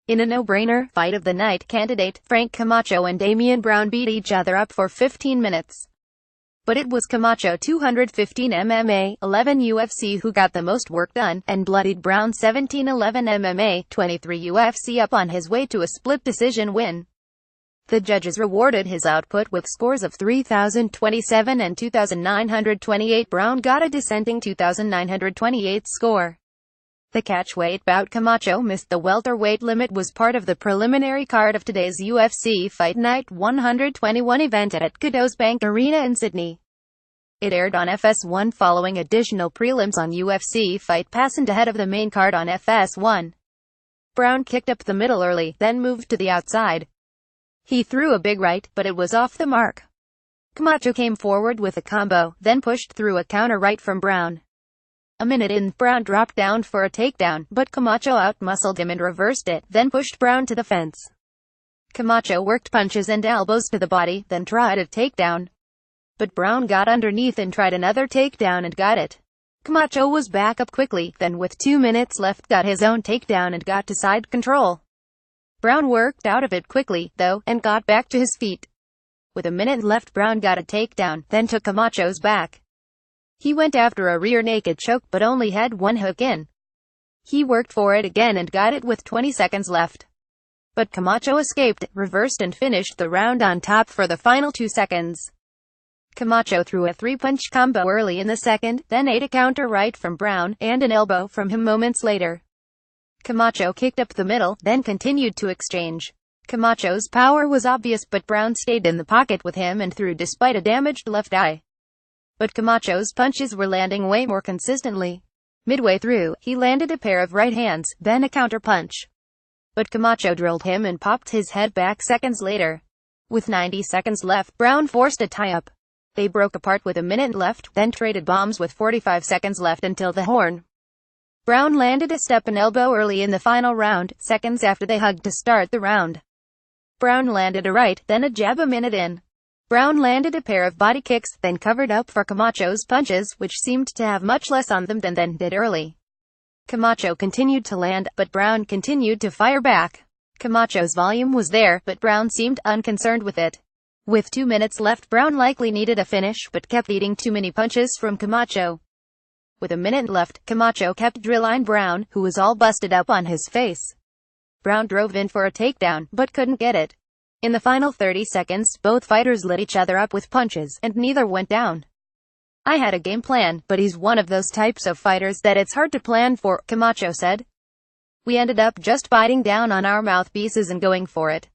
In a no-brainer fight of the night, candidate Frank Camacho and Damien Brown beat each other up for 15 minutes. But it was Camacho 215 MMA, 11 UFC who got the most work done, and bloodied Brown 17-11 MMA, 23 UFC up on his way to a split decision win. The judges rewarded his output with scores of 3,027 and 2,928. Brown got a dissenting 2,928 score. The catchweight bout. Camacho missed the welterweight limit was part of the preliminary card of today's UFC Fight Night 121 event at Qudos Bank Arena in Sydney. It aired on FS1 following additional prelims on UFC Fight Pass and ahead of the main card on FS1. Brown kicked up the middle early, then moved to the outside. He threw a big right, but it was off the mark. Camacho came forward with a combo, then pushed through a counter right from Brown. A minute in, Brown dropped down for a takedown, but Camacho out-muscled him and reversed it, then pushed Brown to the fence. Camacho worked punches and elbows to the body, then tried a takedown. But Brown got underneath and tried another takedown and got it. Camacho was back up quickly, then with 2 minutes left got his own takedown and got to side control. Brown worked out of it quickly, though, and got back to his feet. With a minute left, Brown got a takedown, then took Camacho's back. He went after a rear naked choke but only had one hook in. He worked for it again and got it with 20 seconds left. But Camacho escaped, reversed and finished the round on top for the final 2 seconds. Camacho threw a 3-punch combo early in the second, then ate a counter right from Brown, and an elbow from him moments later. Camacho kicked up the middle, then continued to exchange. Camacho's power was obvious but Brown stayed in the pocket with him and threw despite a damaged left eye. But Camacho's punches were landing way more consistently. Midway through, he landed a pair of right hands, then a counter punch. But Camacho drilled him and popped his head back seconds later. With 90 seconds left, Brown forced a tie-up. They broke apart with a minute left, then traded bombs with 45 seconds left until the horn. Brown landed a step and elbow early in the final round, seconds after they hugged to start the round. Brown landed a right, then a jab a minute in. Brown landed a pair of body kicks, then covered up for Camacho's punches, which seemed to have much less on them than did early. Camacho continued to land, but Brown continued to fire back. Camacho's volume was there, but Brown seemed unconcerned with it. With 2 minutes left, Brown likely needed a finish, but kept eating too many punches from Camacho. With a minute left, Camacho kept drilling Brown, who was all busted up on his face. Brown drove in for a takedown, but couldn't get it. In the final 30 seconds, both fighters lit each other up with punches, and neither went down. "I had a game plan, but he's one of those types of fighters that it's hard to plan for," Camacho said. "We ended up just biting down on our mouthpieces and going for it.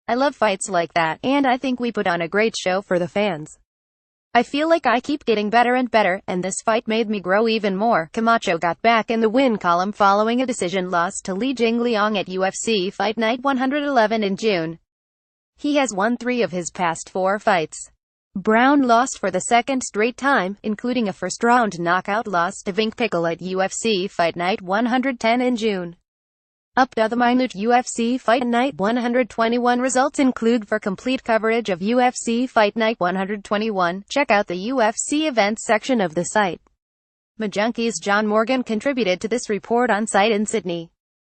I love fights like that, and I think we put on a great show for the fans. I feel like I keep getting better and better, and this fight made me grow even more." Camacho got back in the win column following a decision loss to Li Jingliang at UFC Fight Night 111 in June. He has won 3 of his past 4 fights. Brown lost for the second straight time, including a first-round knockout loss to Vink Pickle at UFC Fight Night 110 in June. Up to the minute UFC Fight Night 121 results include. For complete coverage of UFC Fight Night 121, check out the UFC events section of the site. MaJunkie's John Morgan contributed to this report on site in Sydney.